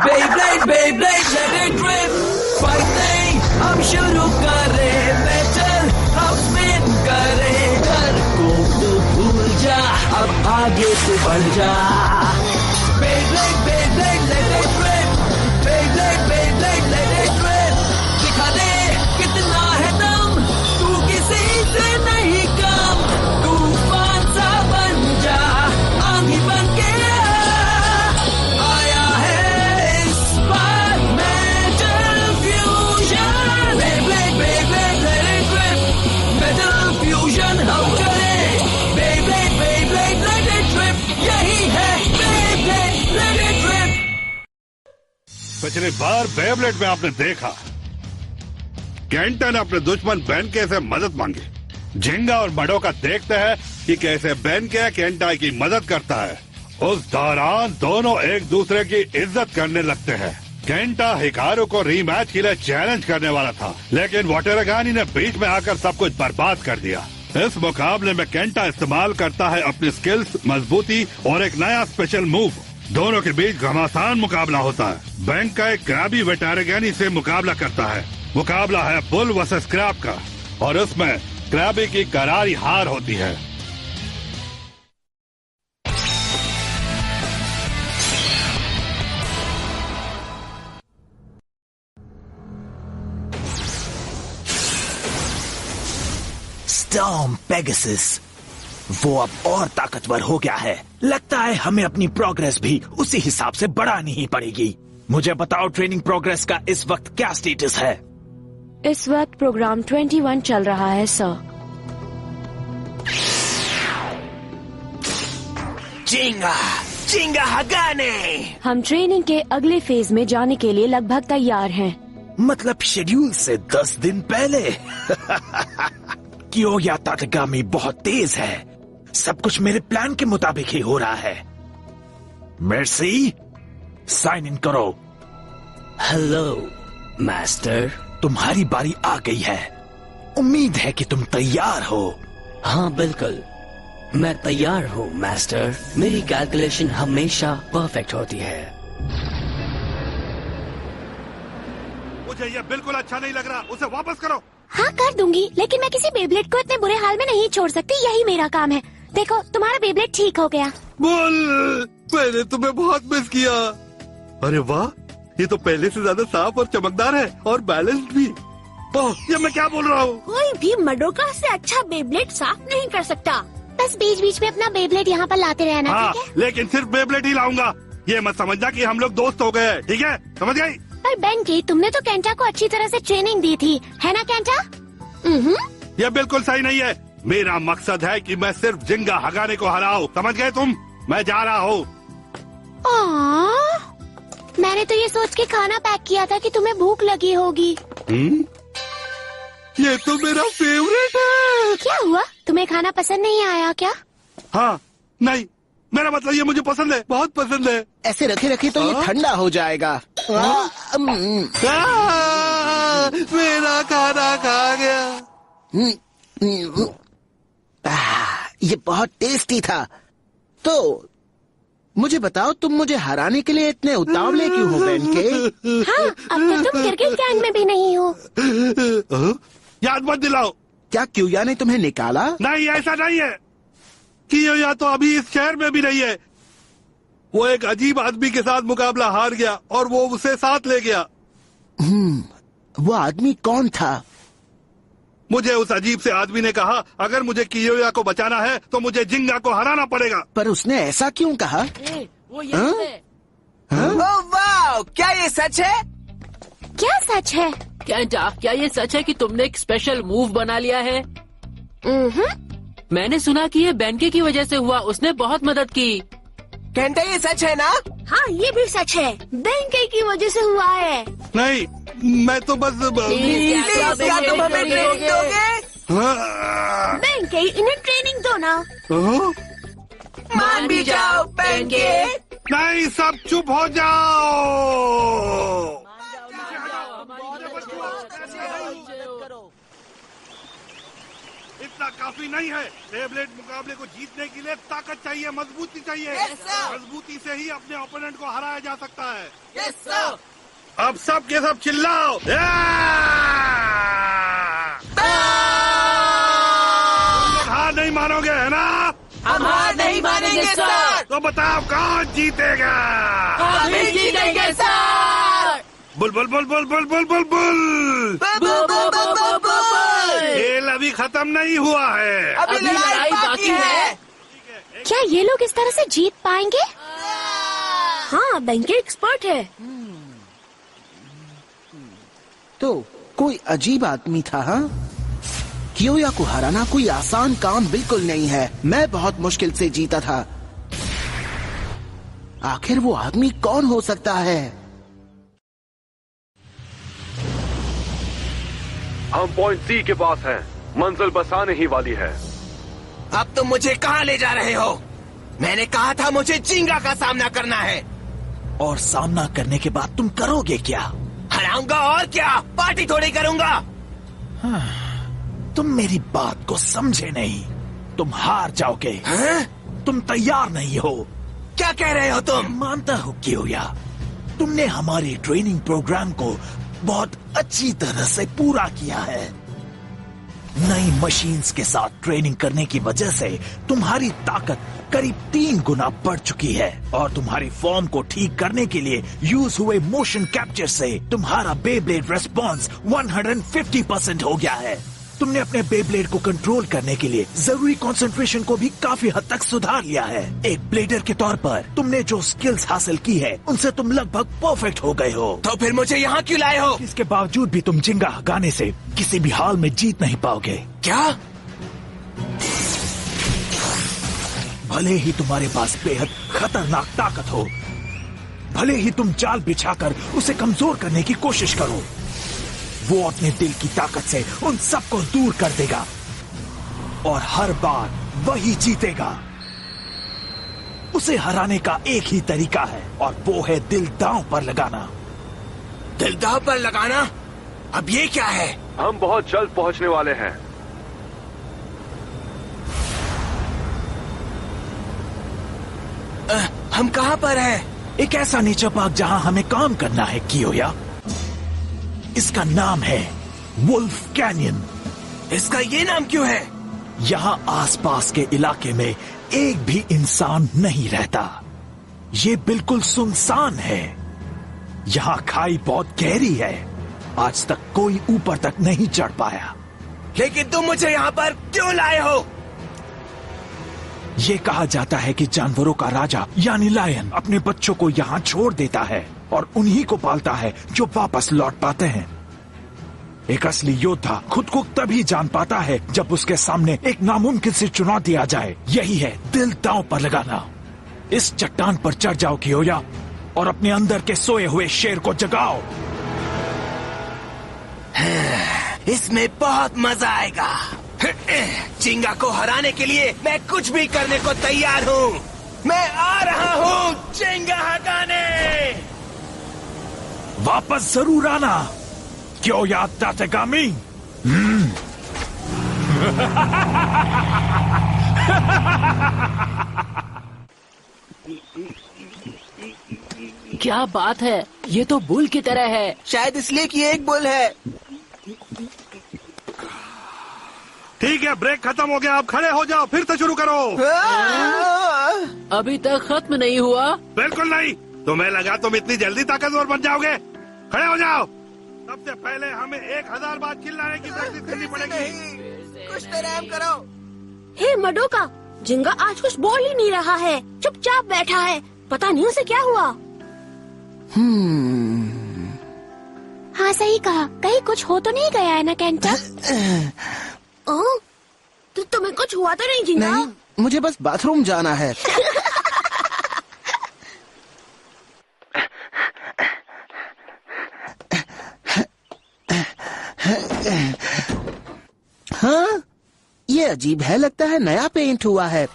Beyblade, Beyblade, let it rip. Fighting, हम शुरू करें बैटल, हम स्पिन करें घर को तू भूल जा, अब आगे तू बढ़ जा. Beyblade, Beyblade, let it rip. Beyblade, Beyblade, let it rip. दिखा दे कितना है दम, तू किसी से नहीं कम. तूफान सा बन जा, आंधी बन के आया है इस बार metal fusion. Beyblade, Beyblade, let it rip. Metal fusion हम चले. Beyblade, Beyblade, let it rip. यही है Beyblade, let it rip. पिछली बार बेब्लेड में आपने देखा केंटा ने अपने दुश्मन बेनके से मदद मांगी. झिंगा और मडोका देखते हैं कि कैसे बेनके केंटा की मदद करता है. उस दौरान दोनों एक दूसरे की इज्जत करने लगते हैं. केंटा हिकारू को रीमैच के लिए चैलेंज करने वाला था, लेकिन वाटेरागानी ने बीच में आकर सब कुछ बर्बाद कर दिया. इस मुकाबले में केंटा इस्तेमाल करता है अपनी स्किल्स, मजबूती और एक नया स्पेशल मूव. दोनों के बीच घमासान मुकाबला होता है. बैंक का एक क्रैबी वाटेरागानी से मुकाबला करता है. मुकाबला है बुल वर्सेस क्रैब का, और उसमें क्रैबी की करारी हार होती है. स्टॉर्म पेगासस, वो अब और ताकतवर हो गया है. लगता है हमें अपनी प्रोग्रेस भी उसी हिसाब से बढ़ानी ही पड़ेगी. मुझे बताओ ट्रेनिंग प्रोग्रेस का इस वक्त क्या स्टेटस है? इस वक्त प्रोग्राम 21 चल रहा है सर. जिंगा जिंगा हगाने. हम ट्रेनिंग के अगले फेज में जाने के लिए लगभग तैयार हैं. मतलब शेड्यूल से 10 दिन पहले. कियोया ताकागामी बहुत तेज है. सब कुछ मेरे प्लान के मुताबिक ही हो रहा है. मेर्सी, साइन इन करो. Hello master. तुम्हारी बारी आ गई है. उम्मीद है कि तुम तैयार हो. हाँ बिल्कुल, मैं तैयार हूँ मास्टर. मेरी कैलकुलेशन हमेशा परफेक्ट होती है. मुझे ये बिल्कुल अच्छा नहीं लग रहा, उसे वापस करो. हाँ कर दूंगी, लेकिन मैं किसी बेब्लेड को इतने बुरे हाल में नहीं छोड़ सकती. यही मेरा काम है. देखो तुम्हारा बेब्लेड ठीक हो गया. बोल, मैंने तुम्हें बहुत मिस किया. अरे वाह, ये तो पहले से ज्यादा साफ और चमकदार है और बैलेंस्ड भी. ओह, ये मैं क्या बोल रहा हूँ. कोई भी मडोका से अच्छा बेब्लेड साफ नहीं कर सकता. बस बीच बीच में अपना बेब्लेड यहाँ पर लाते रहना. हाँ, ठीक है? लेकिन सिर्फ बेब्लेड ही लाऊंगा. ये मत समझना कि हम लोग दोस्त हो गए हैं. ठीक है, समझ गई? पर बेंकी, तुमने तो केंटा को अच्छी तरह से ट्रेनिंग दी थी, है ना केंटा? ये बिल्कुल सही नहीं है. मेरा मकसद है कि मैं सिर्फ जिंगा हगाने को हराऊं. समझ गए तुम? मैं जा रहा हूँ. मैंने तो ये सोच के खाना पैक किया था कि तुम्हें भूख लगी होगी. ये तो मेरा फेवरेट है. क्या हुआ, तुम्हें खाना पसंद नहीं आया क्या? हाँ, नहीं, मेरा मतलब ये मुझे पसंद है, बहुत पसंद है. ऐसे रखे रखे तो ये ठंडा हो जाएगा. मेरा खाना खा गया. ये बहुत टेस्टी था. तो मुझे बताओ, तुम मुझे हराने के लिए इतने उतावले क्यों हो बेनके? हाँ, अब तो तुम क्रिकेट गैंग में भी नहीं हो. याद मत दिलाओ. क्या क्यूया ने तुम्हें निकाला? नहीं, ऐसा नहीं है. कियोया तो अभी इस शहर में भी नहीं है. वो एक अजीब आदमी के साथ मुकाबला हार गया और वो उसे साथ ले गया. वो आदमी कौन था? मुझे उस अजीब से आदमी ने कहा, अगर मुझे कियोया को बचाना है तो मुझे जिंगा को हराना पड़ेगा. पर उसने ऐसा क्यों कहा? वो ये ओह वाह, क्या ये सच है? क्या सच है? केंटा, क्या ये सच है कि तुमने एक स्पेशल मूव बना लिया है? मैंने सुना कि ये बेनके की वजह से हुआ. उसने बहुत मदद की. केंटा, ये सच है ना? हाँ, ये भी सच है. बेंके की वजह से हुआ है. नहीं, मैं तो बस क्या तुम हमें ट्रेनिंग दोगे? बेंके, इन्हें ट्रेनिंग दो ना. मान भी जाओ बेंके. नहीं, सब चुप हो जाओ. इतना काफी नहीं है। बेब्लेड मुकाबले को जीतने के लिए ताकत चाहिए, मजबूती चाहिए। मजबूती से ही अपने ओपोनेंट को हराया जा सकता है। अब सब के सब चिल्लाओ। हार नहीं मानोगे है ना? हम हार नहीं मानेंगे सर। तो बताओ कौन जीतेगा? हम ही जीतेंगे sir. Bull bull bull bull bull bull bull bull. खेल अभी खत्म नहीं हुआ है, अभी लड़ाई बाकी है। क्या ये लोग इस तरह से जीत पाएंगे? हाँ, बेंकी एक्सपर्ट है। तो कोई अजीब आदमी था, हाँ? कियोया को हराना कोई आसान काम बिल्कुल नहीं है। मैं बहुत मुश्किल से जीता था। आखिर वो आदमी कौन हो सकता है? हम पॉइंट सी के पास हैं। मंजिल बस आने ही वाली है। अब तुम मुझे कहाँ ले जा रहे हो? मैंने कहा था मुझे जिंगा का सामना करना है। और सामना करने के बाद तुम करोगे क्या? हराऊंगा और क्या, पार्टी थोड़ी करूंगा। तुम मेरी बात को समझे नहीं। तुम हार जाओगे। तुम तैयार नहीं हो। क्या कह रहे हो तुम? मानता हूँ कियोया, तुमने हमारे ट्रेनिंग प्रोग्राम को बहुत अच्छी तरह से पूरा किया है। नई मशीन्स के साथ ट्रेनिंग करने की वजह से तुम्हारी ताकत करीब 3 गुना बढ़ चुकी है और तुम्हारी फॉर्म को ठीक करने के लिए यूज हुए मोशन कैप्चर से तुम्हारा बेब्लेड रेस्पॉन्स 150% हो गया है। तुमने अपने बेब्लेड को कंट्रोल करने के लिए जरूरी कंसंट्रेशन को भी काफी हद तक सुधार लिया है। एक ब्लेडर के तौर पर तुमने जो स्किल्स हासिल की है उनसे तुम लगभग परफेक्ट हो गए हो। तो फिर मुझे यहाँ क्यों लाए हो? इसके बावजूद भी तुम जिंगा हगाने से किसी भी हाल में जीत नहीं पाओगे। क्या? भले ही तुम्हारे पास बेहद खतरनाक ताकत हो, भले ही तुम जाल बिछाकर उसे कमजोर करने की कोशिश करो, वो अपने दिल की ताकत से उन सबको दूर कर देगा और हर बार वही जीतेगा। उसे हराने का एक ही तरीका है और वो है दिल दांव पर लगाना। दिल दांव पर लगाना? अब ये क्या है? हम बहुत जल्द पहुंचने वाले हैं। हम कहाँ पर हैं? एक ऐसा नीचा पार्क जहाँ हमें काम करना है कियोया। इसका नाम है वुल्फ कैनियन। इसका ये नाम क्यों है? यहाँ आसपास के इलाके में एक भी इंसान नहीं रहता। ये बिल्कुल सुनसान है। यहाँ खाई बहुत गहरी है। आज तक कोई ऊपर तक नहीं चढ़ पाया। लेकिन तुम मुझे यहाँ पर क्यों लाए हो? ये कहा जाता है कि जानवरों का राजा यानी लायन अपने बच्चों को यहाँ छोड़ देता है और उन्हीं को पालता है जो वापस लौट पाते हैं। एक असली योद्धा खुद को तभी जान पाता है जब उसके सामने एक नामुमकिन से चुनौती आ जाए। यही है दिल दांव पर लगाना। इस चट्टान पर चढ़ जाओ कियोया और अपने अंदर के सोए हुए शेर को जगाओ। इसमें बहुत मजा आएगा। जिंगा को हराने के लिए मैं कुछ भी करने को तैयार हूँ। मैं आ रहा हूँ जिंगा हटाने। वापस जरूर आना कियोया तातेगामी। क्या बात है, ये तो बुल की तरह है। शायद इसलिए कि एक बुल है। ठीक है, ब्रेक खत्म हो गया। अब खड़े हो जाओ, फिर से शुरू करो। अभी तक खत्म नहीं हुआ। बिल्कुल नहीं। तुम्हें लगा तुम इतनी जल्दी ताकतवर बन जाओगे? खड़े हो जाओ। सबसे पहले हमें 1000 बार चिल्लाने की प्रैक्टिस करनी पड़ेगी। कुछ तो रहम करो। हे मडोका, जिंगा आज कुछ बोल ही नहीं रहा है, चुपचाप बैठा है। पता नहीं उसे क्या हुआ। हाँ सही कहा, कहीं कुछ हो तो नहीं गया है ना केंटा? तो तुम्हें कुछ हुआ तो नहीं जिंगा? नहीं, मुझे बस बाथरूम जाना है। हाँ, ये अजीब है। लगता है नया पेंट हुआ है।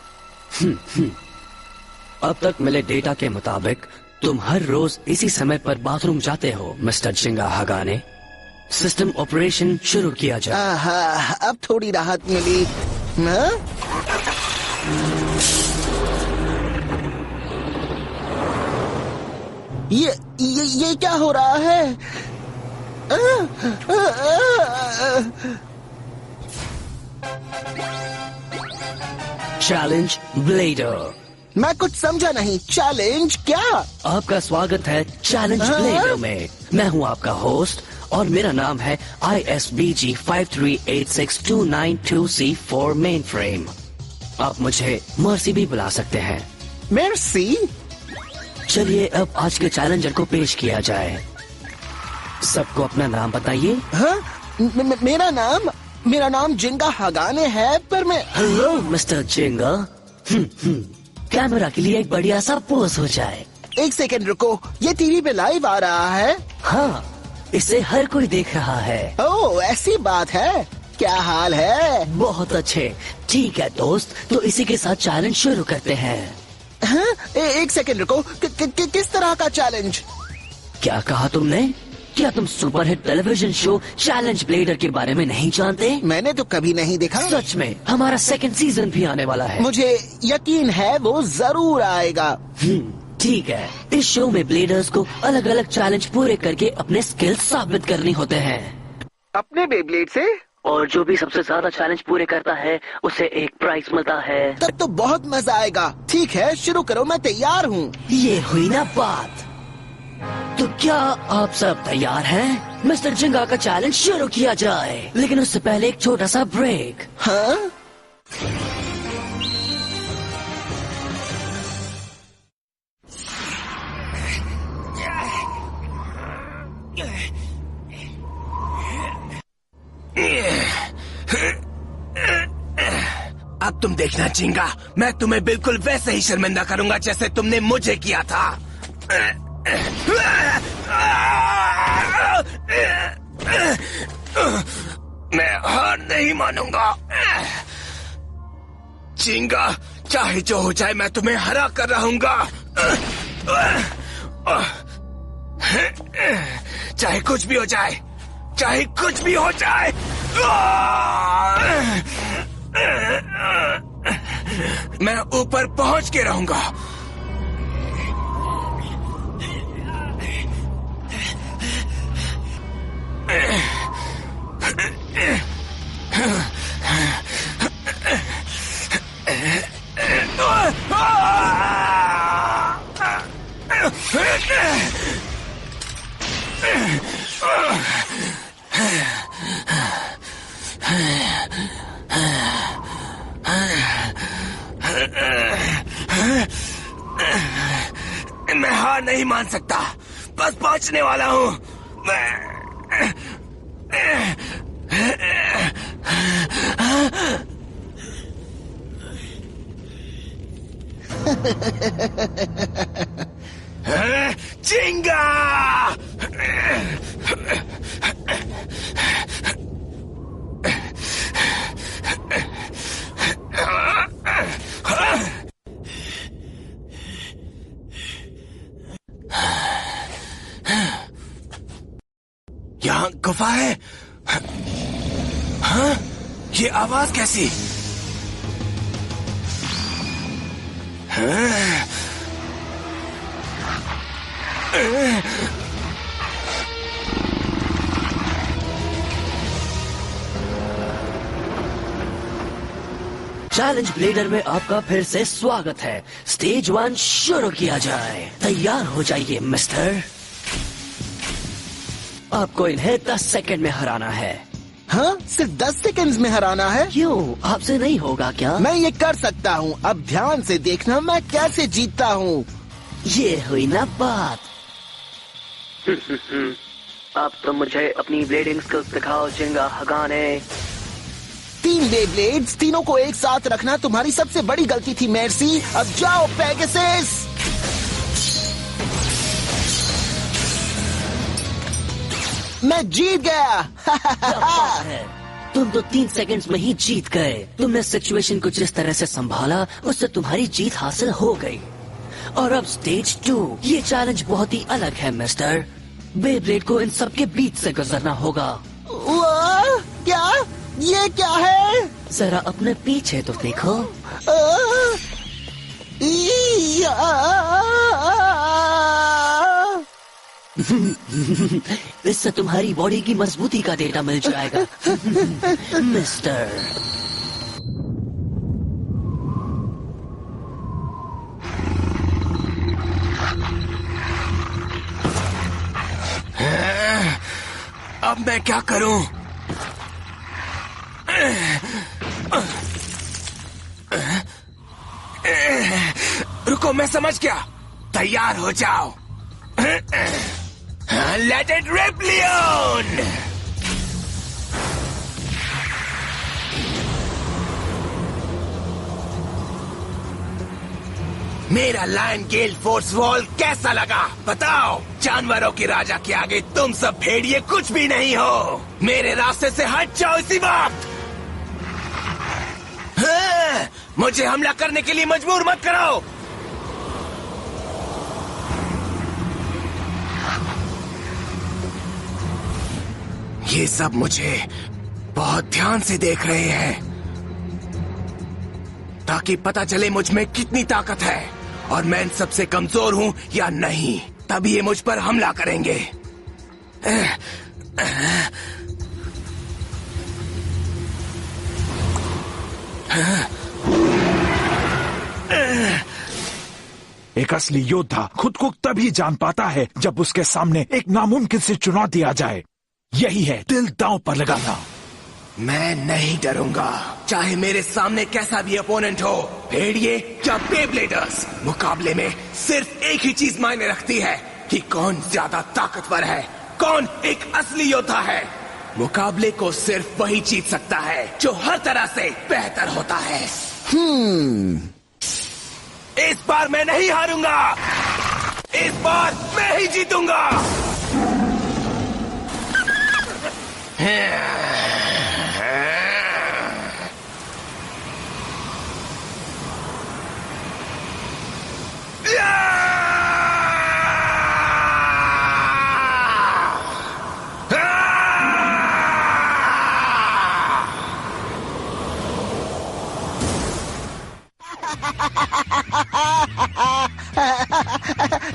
अब तक मिले डेटा के मुताबिक तुम हर रोज इसी समय पर बाथरूम जाते हो मिस्टर जिंगा हगाने। सिस्टम ऑपरेशन शुरू किया जाए। अब थोड़ी राहत मिली। हाँ? ये क्या हो रहा है? Challenge bladder. मैं कुछ समझा नहीं। चैलेंज क्या? आपका स्वागत है चैलेंज ब्लेडर में। मैं हूं आपका होस्ट और मेरा नाम है ISBG 53862992C4 मेन फ्रेम। आप मुझे मर्सी भी बुला सकते हैं। मेर्सी? चलिए अब आज के चैलेंजर को पेश किया जाए। सबको अपना नाम बताइए। हाँ? मेरा नाम जिंगा हगाने है, पर मैं... हेलो मिस्टर जिंगा। कैमरा के लिए एक बढ़िया सा पोज हो जाए। एक सेकंड रुको, ये टीवी पे लाइव आ रहा है? हाँ, इसे हर कोई देख रहा है। ओह, ऐसी बात है। क्या हाल है? बहुत अच्छे। ठीक है दोस्त, तो इसी के साथ चैलेंज शुरू करते हैं। हाँ? एक सेकंड रुको, किस तरह का चैलेंज? क्या कहा तुमने? क्या तुम superhit television show challenge bladder के बारे में नहीं जानते? मैंने तो कभी नहीं देखा। सच में, हमारा सेकंड सीजन भी आने वाला है। मुझे यकीन है वो जरूर आएगा। ठीक है। इस शो में ब्लेडर्स को अलग अलग चैलेंज पूरे करके अपने स्किल्स साबित करनी होते हैं अपने बेब्लेड से। और जो भी सबसे ज्यादा चैलेंज पूरे करता है उसे एक प्राइज मिलता है। तब तो बहुत मजा आएगा। ठीक है, शुरू करो, मैं तैयार हूँ। ये हुई ना बात। तो क्या आप सब तैयार हैं? मिस्टर जिंगा का चैलेंज शुरू किया जाए, लेकिन उससे पहले एक छोटा सा ब्रेक। हाँ? अब तुम देखना जिंगा, मैं तुम्हें बिल्कुल वैसे ही शर्मिंदा करूंगा जैसे तुमने मुझे किया था। मैं हार नहीं मानूंगा। जिंगा, चाहे जो हो जाए मैं तुम्हें हरा कर रहूंगा। चाहे कुछ भी हो जाए, चाहे कुछ भी हो जाए। मैं ऊपर पहुंच के रहूंगा। मैं हार नहीं मान सकता, बस पहुंचने वाला हूं। जिंगा! यहाँ गुफा है। हाँ? ये आवाज कैसी? हाँ? चैलेंज ब्लेडर में आपका फिर से स्वागत है। स्टेज 1 शुरू किया जाए। तैयार हो जाइए मिस्टर। आपको इन्हें 10 सेकंड में हराना है। हाँ? सिर्फ 10 सेकंड्स में हराना है? क्यों, आपसे नहीं होगा क्या? मैं ये कर सकता हूँ। अब ध्यान से देखना मैं कैसे जीतता हूँ। ये हुई ना बात। अब तो मुझे अपनी ब्लेडिंग स्किल्स दिखाओ जिंगा हगाने। 3 बेब्लेड्स, तीनों को एक साथ रखना तुम्हारी सबसे बड़ी गलती थी मेर्सी। अब जाओ पेगासस। मैं जीत गया। तुम तो 3 सेकंड्स में ही जीत गए। तुमने सिचुएशन को जिस तरह से संभाला उससे तुम्हारी जीत हासिल हो गई। और अब स्टेज 2, ये चैलेंज बहुत ही अलग है मिस्टर। बेब्लेड को इन सब के बीच से गुजरना होगा। क्या? ये क्या है? जरा अपने पीछे तो देखो। इससे तुम्हारी बॉडी की मजबूती का डेटा मिल जाएगा मिस्टर। अब मैं क्या करूं? रुको, मैं समझ गया। तैयार हो जाओ। Let it rip, Leon. मेरा लायन गेल फोर्स वॉल कैसा लगा बताओ? जानवरों के राजा के आगे तुम सब भेड़िए कुछ भी नहीं हो। मेरे रास्ते से हट जाओ इसी वक्त। हाँ, मुझे हमला करने के लिए मजबूर मत करो। ये सब मुझे बहुत ध्यान से देख रहे हैं ताकि पता चले मुझ में कितनी ताकत है और मैं इन सबसे कमजोर हूं या नहीं। तभी ये मुझ पर हमला करेंगे। एक असली योद्धा खुद को तभी जान पाता है जब उसके सामने एक नामुमकिन से चुनौती आ जाए। यही है दिल दांव पर लगाना। मैं नहीं डरूंगा, चाहे मेरे सामने कैसा भी अपोनेंट हो, भेड़िए या बेब्लेडर्स। मुकाबले में सिर्फ एक ही चीज मायने रखती है कि कौन ज्यादा ताकतवर है, कौन एक असली योद्धा है। मुकाबले को सिर्फ वही जीत सकता है जो हर तरह से बेहतर होता है। इस बार मैं नहीं हारूंगा, इस बार मैं ही जीतूंगा।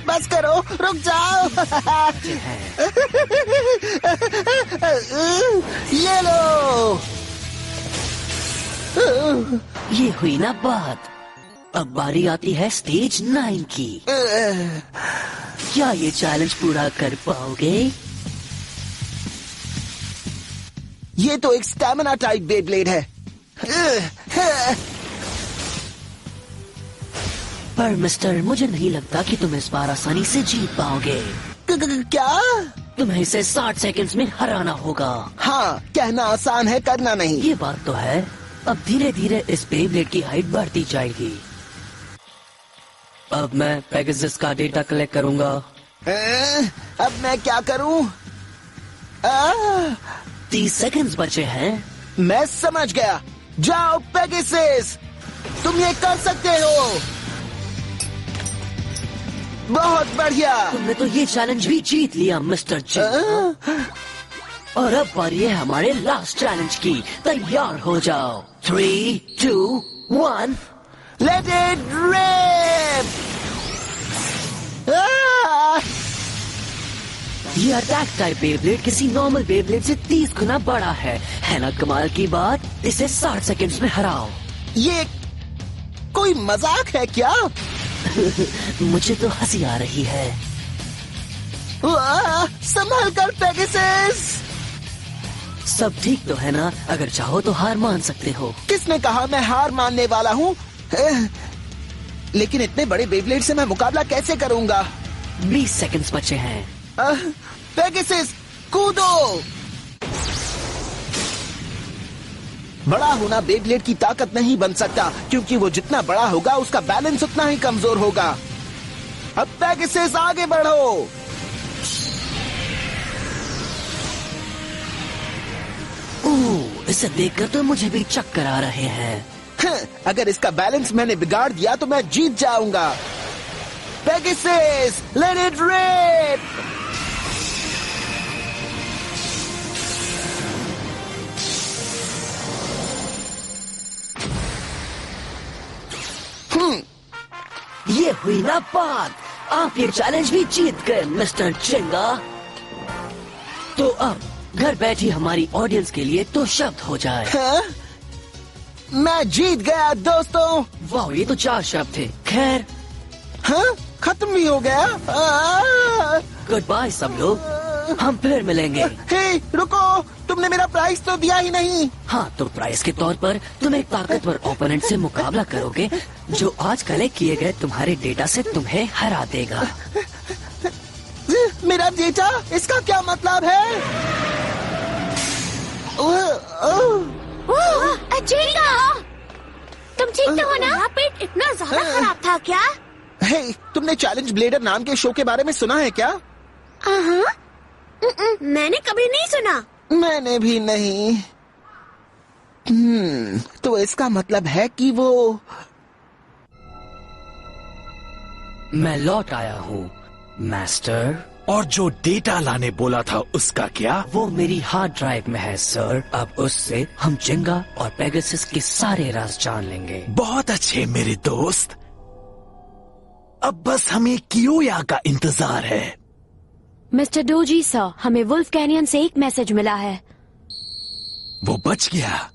बस करो, रुक जाओ। ये लो। ये हुई ना बात। अब बारी आती है स्टेज 9 की। क्या ये चैलेंज पूरा कर पाओगे? ये तो एक स्टैमिना टाइप बेब्लेड है। पर मिस्टर, मुझे नहीं लगता कि तुम इस बार आसानी से जीत पाओगे। क्या? तुम्हें इसे 60 सेकंड्स में हराना होगा। हाँ, कहना आसान है, करना नहीं। ये बात तो है। अब धीरे धीरे इस बेब्लेड की हाइट बढ़ती जाएगी। अब मैं पेगासस का डेटा कलेक्ट करूंगा। अब मैं क्या करूं? 30 सेकंड्स बचे हैं। मैं समझ गया। जाओ पेगासस, तुम ये कर सकते हो। बहुत बढ़िया। तुमने तो ये चैलेंज भी जीत लिया मिस्टर जिंगा। और अब बारी है हमारे लास्ट चैलेंज की। तैयार हो जाओ। 3, 2, 1 लेट इट रिप। ये अटैक टाइप बेब्लेड किसी नॉर्मल बेब्लेड से 30 गुना बड़ा है ना कमाल की बात? इसे 60 सेकंड्स में हराओ। ये कोई मजाक है क्या? मुझे तो हंसी आ रही है। संभल कर पेगासस। सब ठीक तो है ना? अगर चाहो तो हार मान सकते हो। किसने कहा मैं हार मानने वाला हूँ? लेकिन इतने बड़े बेब्लेड से मैं मुकाबला कैसे करूंगा? 20 सेकंड्स बचे हैं। पेगासस, कूदो। बड़ा होना बेब्लेड की ताकत नहीं बन सकता, क्योंकि वो जितना बड़ा होगा उसका बैलेंस उतना ही कमजोर होगा। अब पेगासस आगे बढ़ो। इसे देखकर तो मुझे भी चक्कर आ रहे हैं। अगर इसका बैलेंस मैंने बिगाड़ दिया तो मैं जीत जाऊंगा। Pegasus, let it rip. हुई ना बात, आप ये चैलेंज भी जीत गए मिस्टर जिंगा। तो अब घर बैठी हमारी ऑडियंस के लिए तो शब्द हो जाए। हाँ? मैं जीत गया दोस्तों। वाह, ये तो 4 शब्द थे। खैर, हाँ? खत्म भी हो गया। गुड बाय सब लोग, हम फिर मिलेंगे। हे, रुको, तुमने मेरा प्राइस तो दिया ही नहीं। हाँ, तो प्राइस के तौर पर तुम एक ताकतवर ओपोनेंट से मुकाबला करोगे जो आज कलेक्ट किए गए तुम्हारे डेटा से तुम्हें हरा देगा। मेरा डेटा? इसका क्या मतलब है? जिंगा, तुम ठीक तो हो ना? पेट इतना ज्यादा खराब था क्या? हे, तुमने चैलेंज ब्लेडर नाम के शो के बारे में सुना है क्या? मैंने कभी नहीं सुना। मैंने भी नहीं। तो इसका मतलब है कि वो मैं लौट आया हूँ मास्टर। और जो डेटा लाने बोला था उसका क्या? वो मेरी हार्ड ड्राइव में है सर। अब उससे हम जिंगा और पेगासस के सारे राज जान लेंगे। बहुत अच्छे मेरे दोस्त, अब बस हमें कियोया का इंतजार है। मिस्टर डोजी सर, हमें वुल्फ कैनियन से एक मैसेज मिला है। वो बच गया।